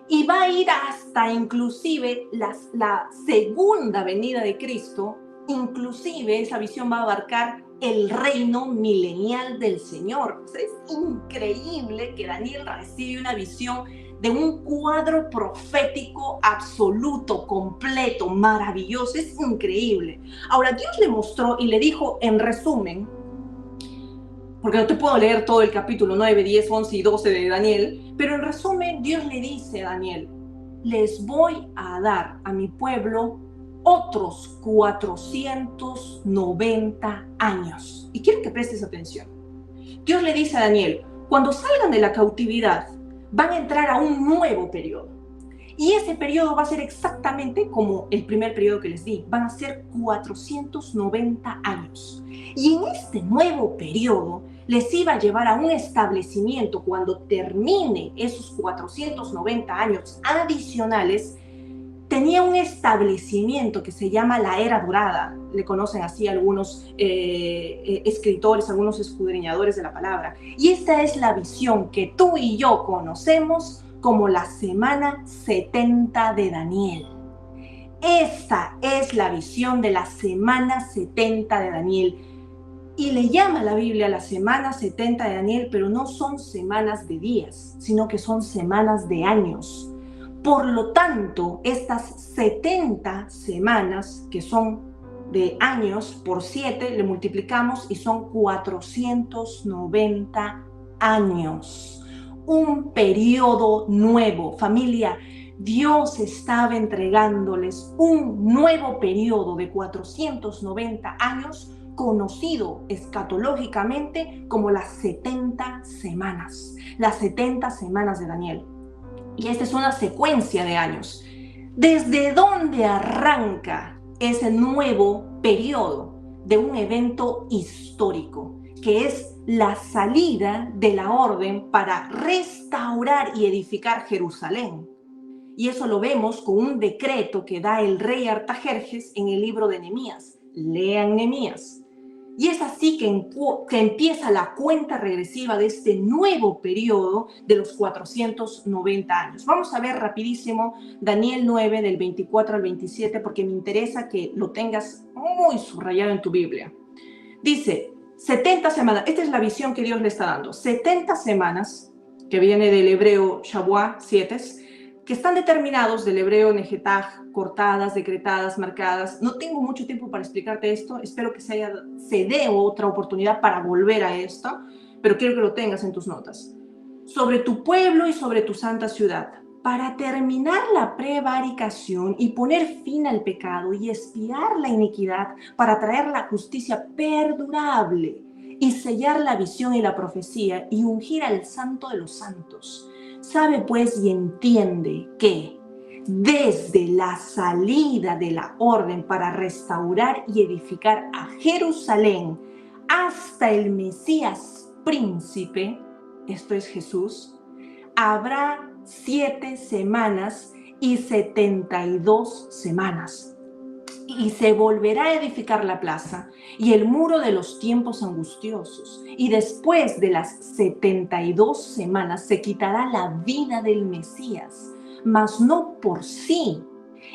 y va a ir hasta inclusive la segunda venida de Cristo. Inclusive esa visión va a abarcar el reino milenial del Señor. O sea, es increíble que Daniel recibe una visión de un cuadro profético absoluto, completo, maravilloso. Es increíble. Ahora, Dios le mostró y le dijo en resumen, porque no te puedo leer todo el capítulo 9, 10, 11 y 12 de Daniel, pero en resumen Dios le dice a Daniel, les voy a dar a mi pueblo otros 490 años. Y quiero que prestes atención. Dios le dice a Daniel, cuando salgan de la cautividad, van a entrar a un nuevo periodo. Y ese periodo va a ser exactamente como el primer periodo que les di. Van a ser 490 años. Y en este nuevo periodo les iba a llevar a un establecimiento cuando termine esos 490 años adicionales. Tenía un establecimiento que se llama la Era Dorada. Le conocen así algunos escritores, algunos escudriñadores de la palabra. Y esta es la visión que tú y yo conocemos como la semana 70 de Daniel. Esta es la visión de la semana 70 de Daniel. Y le llama la Biblia la semana 70 de Daniel, pero no son semanas de días, sino que son semanas de años. Por lo tanto, estas 70 semanas, que son de años, por 7 le multiplicamos y son 490 años. Un periodo nuevo. Familia, Dios estaba entregándoles un nuevo periodo de 490 años, conocido escatológicamente como las 70 semanas. Las 70 semanas de Daniel. Y esta es una secuencia de años. ¿Desde dónde arranca ese nuevo periodo de un evento histórico, que es la salida de la orden para restaurar y edificar Jerusalén? Y eso lo vemos con un decreto que da el rey Artajerjes en el libro de Nehemías. Lean Nehemías. Y es así que empieza la cuenta regresiva de este nuevo periodo de los 490 años. Vamos a ver rapidísimo Daniel 9 del 24 al 27 porque me interesa que lo tengas muy subrayado en tu Biblia. Dice, 70 semanas, esta es la visión que Dios le está dando. 70 semanas, que viene del hebreo Shavuot, 7, que están determinados del hebreo Nejetag, cortadas, decretadas, marcadas. No tengo mucho tiempo para explicarte esto, espero que se dé otra oportunidad para volver a esto, pero quiero que lo tengas en tus notas. Sobre tu pueblo y sobre tu santa ciudad, para terminar la prevaricación y poner fin al pecado y expiar la iniquidad, para traer la justicia perdurable y sellar la visión y la profecía y ungir al santo de los santos. Sabe pues y entiende que desde la salida de la orden para restaurar y edificar a Jerusalén hasta el Mesías príncipe, esto es Jesús, habrá 7 semanas y 72 semanas. Y se volverá a edificar la plaza y el muro de los tiempos angustiosos. Y después de las 72 semanas se quitará la vida del Mesías, mas no por sí,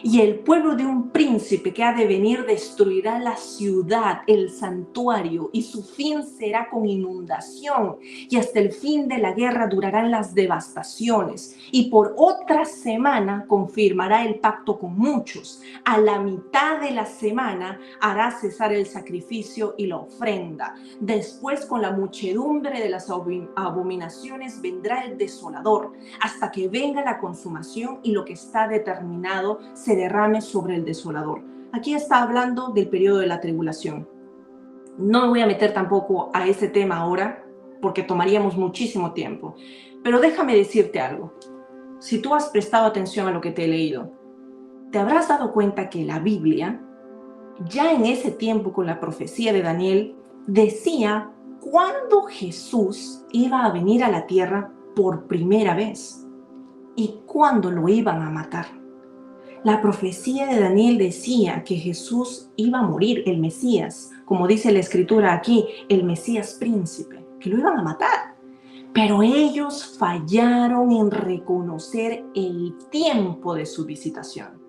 Y el pueblo de un príncipe que ha de venir destruirá la ciudad, el santuario, y su fin será con inundación. Y hasta el fin de la guerra durarán las devastaciones. Y por otra semana confirmará el pacto con muchos. A la mitad de la semana hará cesar el sacrificio y la ofrenda. Después, con la muchedumbre de las abominaciones, vendrá el desolador, hasta que venga la consumación y lo que está determinado se derrame sobre el desolador. Aquí está hablando del periodo de la tribulación. No me voy a meter tampoco a ese tema ahora, porque tomaríamos muchísimo tiempo. Pero déjame decirte algo. Si tú has prestado atención a lo que te he leído, te habrás dado cuenta que la Biblia, ya en ese tiempo con la profecía de Daniel, decía cuándo Jesús iba a venir a la tierra por primera vez y cuándo lo iban a matar. La profecía de Daniel decía que Jesús iba a morir, el Mesías, como dice la escritura aquí, el Mesías príncipe, que lo iban a matar. Pero ellos fallaron en reconocer el tiempo de su visitación.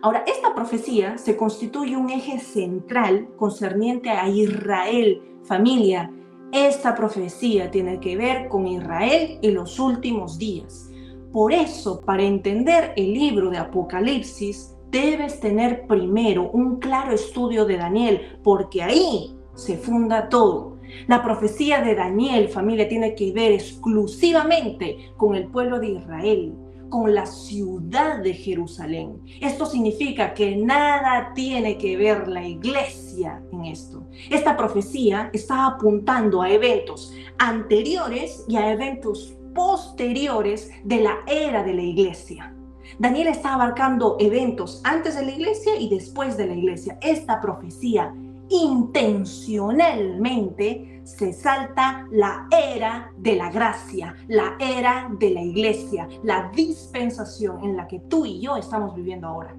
Ahora, esta profecía se constituye un eje central concerniente a Israel, familia. Esta profecía tiene que ver con Israel y los últimos días. Por eso, para entender el libro de Apocalipsis, debes tener primero un claro estudio de Daniel, porque ahí se funda todo. La profecía de Daniel, familia, tiene que ver exclusivamente con el pueblo de Israel, con la ciudad de Jerusalén. Esto significa que nada tiene que ver la iglesia en esto. Esta profecía está apuntando a eventos anteriores y a eventos posteriores de la era de la iglesia. Daniel está abarcando eventos antes de la iglesia y después de la iglesia. Esta profecía intencionalmente se salta la era de la gracia, la era de la iglesia, la dispensación en la que tú y yo estamos viviendo ahora.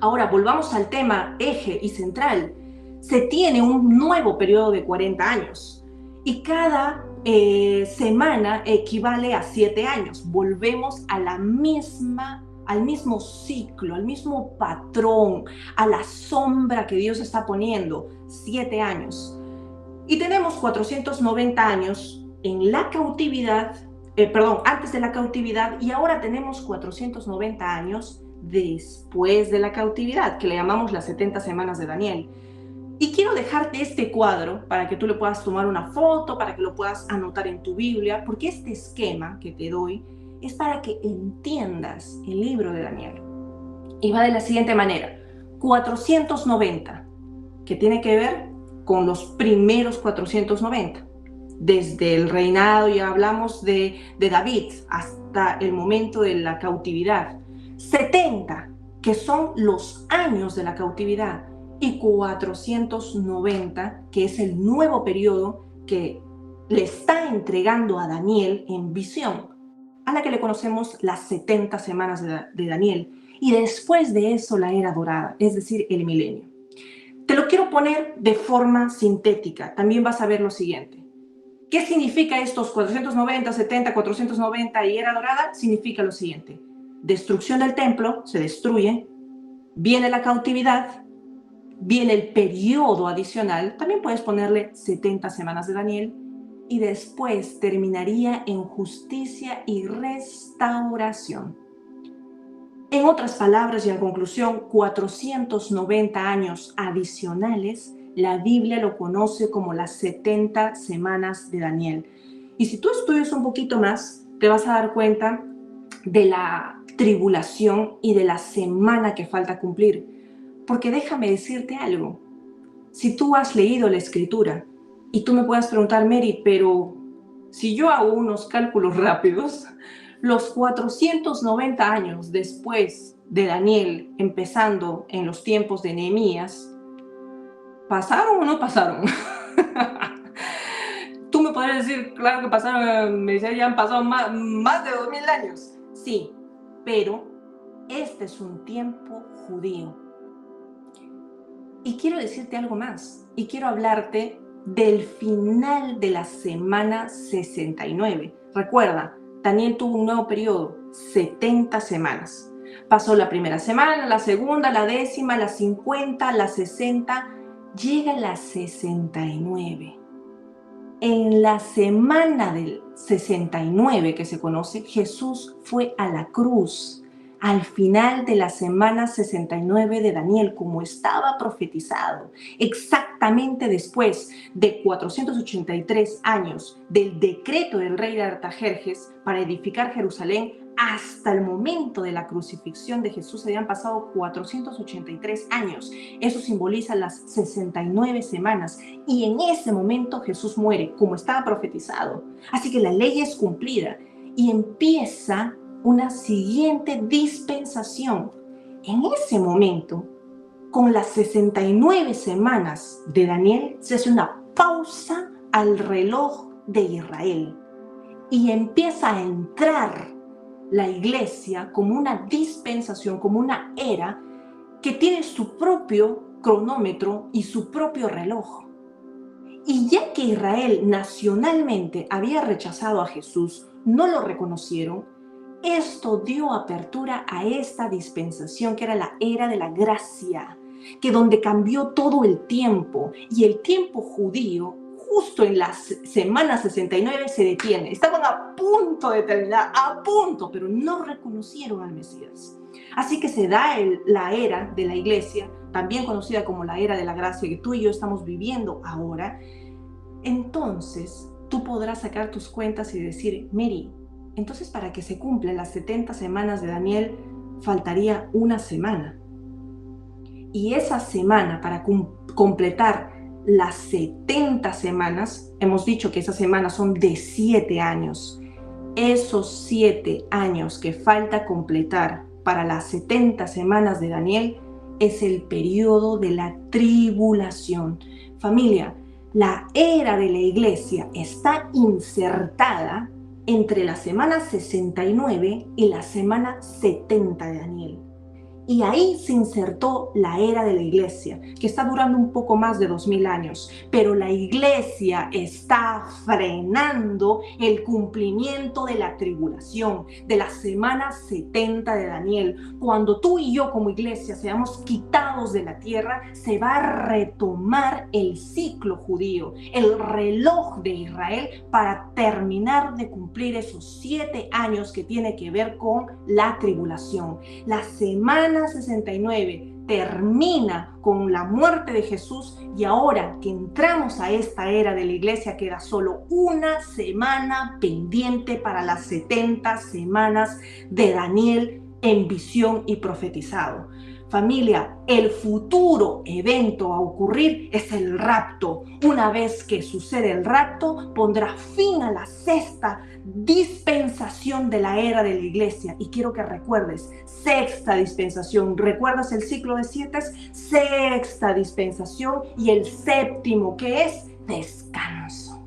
Ahora volvamos al tema eje y central. Se tiene un nuevo periodo de 40 años y cada semana equivale a 7 años. Volvemos a al mismo ciclo, al mismo patrón, a la sombra que Dios está poniendo, 7 años. Y tenemos 490 años en la cautividad, antes de la cautividad, y ahora tenemos 490 años después de la cautividad, que le llamamos las 70 semanas de Daniel. Y quiero dejarte este cuadro para que tú le puedas tomar una foto, para que lo puedas anotar en tu Biblia, porque este esquema que te doy es para que entiendas el libro de Daniel. Y va de la siguiente manera: 490, que tiene que ver con los primeros 490. Desde el reinado, ya hablamos de David, hasta el momento de la cautividad. 70, que son los años de la cautividad. Y 490, que es el nuevo periodo que le está entregando a Daniel en visión, a la que le conocemos las 70 semanas de Daniel. Y después de eso la era dorada, es decir, el milenio. Te lo quiero poner de forma sintética. También vas a ver lo siguiente. ¿Qué significa estos 490, 70, 490 y era dorada? Significa lo siguiente: destrucción del templo, se destruye, viene la cautividad, viene el periodo adicional, también puedes ponerle 70 semanas de Daniel, y después terminaría en justicia y restauración. En otras palabras y en conclusión, 490 años adicionales, la Biblia lo conoce como las 70 semanas de Daniel. Y si tú estudias un poquito más, te vas a dar cuenta de la tribulación y de la semana que falta cumplir. Porque déjame decirte algo. Si tú has leído la Escritura y tú me puedas preguntar, Mary, pero si yo hago unos cálculos rápidos, los 490 años después de Daniel, empezando en los tiempos de Nehemías, ¿pasaron o no pasaron? Tú me podrías decir, claro que pasaron, me decía, ya han pasado más de 2000 años. Sí, pero este es un tiempo judío. Y quiero decirte algo más, y quiero hablarte del final de la semana 69. Recuerda, Daniel tuvo un nuevo periodo, 70 semanas. Pasó la primera semana, la segunda, la décima, la 50, la 60, llega la 69. En la semana del 69 que se conoce, Jesús fue a la cruz. Al final de la semana 69 de Daniel, como estaba profetizado, exactamente después de 483 años del decreto del rey de Artajerjes para edificar Jerusalén, hasta el momento de la crucifixión de Jesús habían pasado 483 años. Eso simboliza las 69 semanas. Y en ese momento Jesús muere, como estaba profetizado. Así que la ley es cumplida y empieza una siguiente dispensación. En ese momento, con las 69 semanas de Daniel, se hace una pausa al reloj de Israel y empieza a entrar la iglesia como una dispensación, como una era que tiene su propio cronómetro y su propio reloj. Y ya que Israel nacionalmente había rechazado a Jesús, no lo reconocieron, esto dio apertura a esta dispensación que era la era de la gracia, que donde cambió todo el tiempo, y el tiempo judío justo en la semana 69 se detiene. Estaban a punto de terminar, a punto, pero no reconocieron al Mesías. Así que se da la era de la iglesia, también conocida como la era de la gracia, que tú y yo estamos viviendo ahora. Entonces tú podrás sacar tus cuentas y decir, Mary, entonces para que se cumplan las 70 semanas de Daniel, faltaría una semana. Y esa semana, para completar las 70 semanas, hemos dicho que esas semanas son de 7 años. Esos 7 años que falta completar para las 70 semanas de Daniel es el periodo de la tribulación. Familia, la era de la iglesia está insertada entre la semana 69 y la semana 70 de Daniel. Y ahí se insertó la era de la iglesia, que está durando un poco más de 2000 años, pero la iglesia está frenando el cumplimiento de la tribulación, de la semana 70 de Daniel. Cuando tú y yo como iglesia seamos quitados de la tierra, se va a retomar el ciclo judío, el reloj de Israel, para terminar de cumplir esos 7 años que tiene que ver con la tribulación. La semana 69 termina con la muerte de Jesús, y ahora que entramos a esta era de la iglesia queda solo una semana pendiente para las 70 semanas de Daniel en visión y profetizado. Familia, el futuro evento a ocurrir es el rapto. Una vez que sucede el rapto, pondrá fin a la sexta dispensación de la era de la iglesia. Y quiero que recuerdes, sexta dispensación. ¿Recuerdas el ciclo de 7? Sexta dispensación, y el séptimo, que es descanso.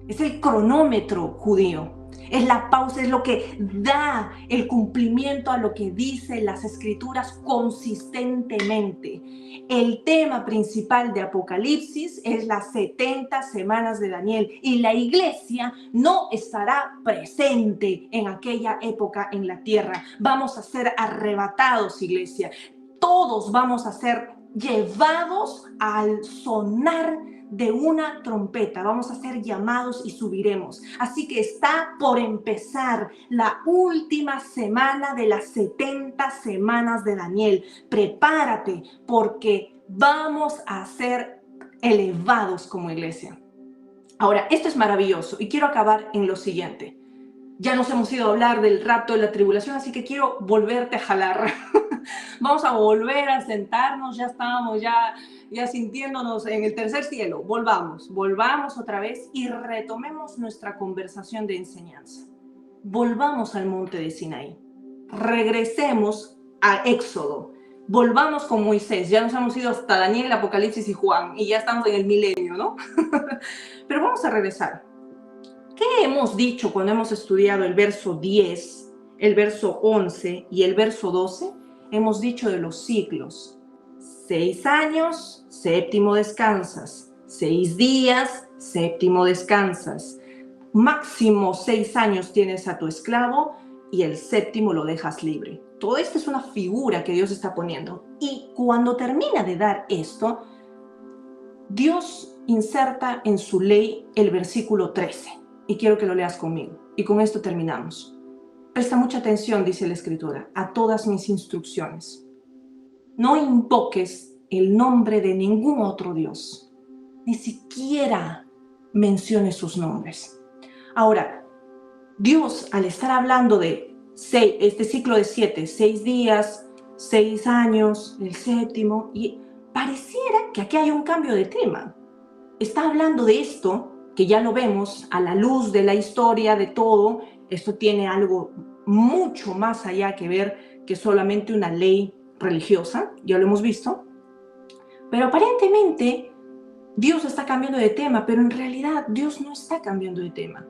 Es el cronómetro judío. Es la pausa, es lo que da el cumplimiento a lo que dicen las escrituras consistentemente. El tema principal de Apocalipsis es las 70 semanas de Daniel, y la iglesia no estará presente en aquella época en la tierra. Vamos a ser arrebatados, iglesia. Todos vamos a ser llevados al sonar de una trompeta. Vamos a ser llamados y subiremos. Así que está por empezar la última semana de las 70 semanas de Daniel. Prepárate, porque vamos a ser elevados como iglesia. Ahora, esto es maravilloso y quiero acabar en lo siguiente. Ya nos hemos ido a hablar del rapto, de la tribulación, así que quiero volverte a jalar. Vamos a volver a sentarnos, ya estábamos ya sintiéndonos en el tercer cielo. Volvamos otra vez y retomemos nuestra conversación de enseñanza. Volvamos al monte de Sinaí. Regresemos a Éxodo. Volvamos con Moisés. Ya nos hemos ido hasta Daniel, Apocalipsis y Juan, y ya estamos en el milenio, ¿no? Pero vamos a regresar. ¿Qué hemos dicho cuando hemos estudiado el verso 10, el verso 11 y el verso 12? Hemos dicho de los ciclos. 6 años, séptimo descansas. 6 días, séptimo descansas. Máximo 6 años tienes a tu esclavo y el séptimo lo dejas libre. Todo esto es una figura que Dios está poniendo. Y cuando termina de dar esto, Dios inserta en su ley el versículo 13. Y quiero que lo leas conmigo. Y con esto terminamos. Presta mucha atención, dice la Escritura, a todas mis instrucciones. No invoques el nombre de ningún otro Dios. Ni siquiera menciones sus nombres. Ahora, Dios, al estar hablando de este ciclo de 7, 6 días, 6 años, el séptimo, y pareciera que aquí hay un cambio de tema. Está hablando de esto, que ya lo vemos a la luz de la historia, de todo. Esto tiene algo mucho más allá que ver que solamente una ley religiosa, ya lo hemos visto. Pero aparentemente Dios está cambiando de tema, pero en realidad Dios no está cambiando de tema.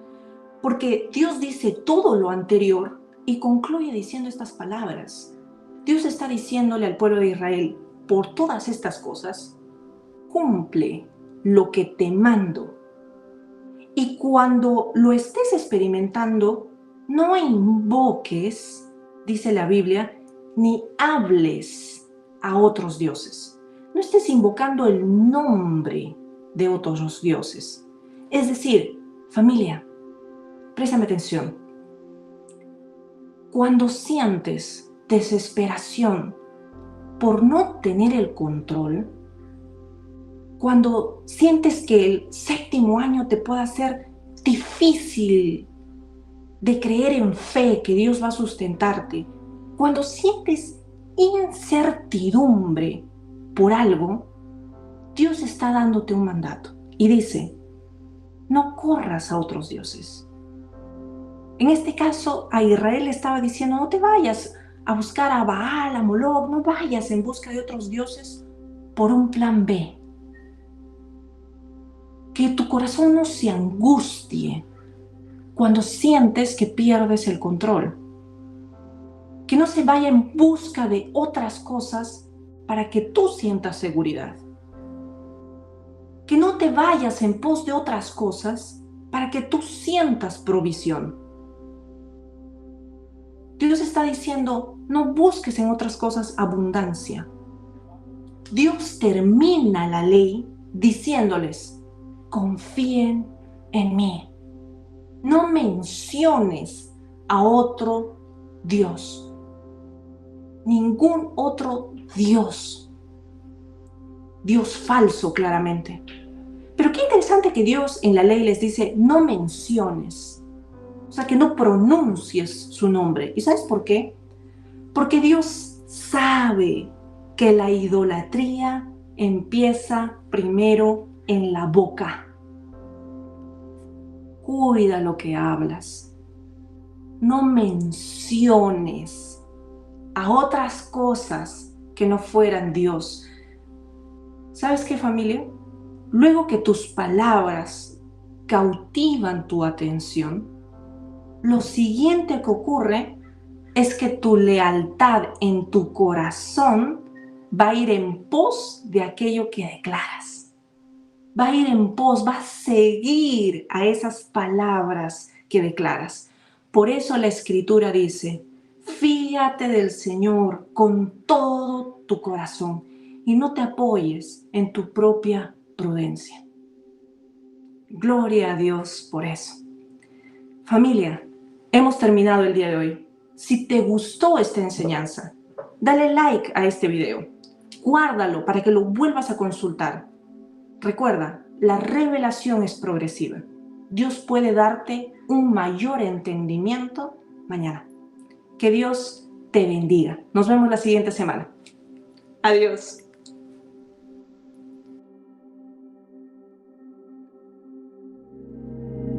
Porque Dios dice todo lo anterior y concluye diciendo estas palabras. Dios está diciéndole al pueblo de Israel, por todas estas cosas, cumple lo que te mando. Y cuando lo estés experimentando, no invoques, dice la Biblia, ni hables a otros dioses. No estés invocando el nombre de otros dioses. Es decir, familia, préstame atención. Cuando sientes desesperación por no tener el control, cuando sientes que el séptimo año te pueda ser difícil de creer en fe que Dios va a sustentarte, cuando sientes incertidumbre por algo, Dios está dándote un mandato y dice, no corras a otros dioses. En este caso, a Israel le estaba diciendo, no te vayas a buscar a Baal, a Moloch, no vayas en busca de otros dioses por un plan B. Que tu corazón no se angustie cuando sientes que pierdes el control. Que no se vaya en busca de otras cosas para que tú sientas seguridad. Que no te vayas en pos de otras cosas para que tú sientas provisión. Dios está diciendo, no busques en otras cosas abundancia. Dios termina la ley diciéndoles, confíen en mí. No menciones a otro Dios. Ningún otro Dios. Dios falso, claramente. Pero qué interesante que Dios en la ley les dice, no menciones. O sea, que no pronuncies su nombre. ¿Y sabes por qué? Porque Dios sabe que la idolatría empieza primero en la boca. Cuida lo que hablas. No menciones a otras cosas que no fueran Dios. ¿Sabes qué, familia? Luego que tus palabras cautivan tu atención, lo siguiente que ocurre es que tu lealtad en tu corazón va a ir en pos de aquello que declaras. Va a ir en pos, va a seguir a esas palabras que declaras. Por eso la Escritura dice, fíate del Señor con todo tu corazón y no te apoyes en tu propia prudencia. Gloria a Dios por eso. Familia, hemos terminado el día de hoy. Si te gustó esta enseñanza, dale like a este video. Guárdalo para que lo vuelvas a consultar. Recuerda, la revelación es progresiva. Dios puede darte un mayor entendimiento mañana. Que Dios te bendiga. Nos vemos la siguiente semana. Adiós.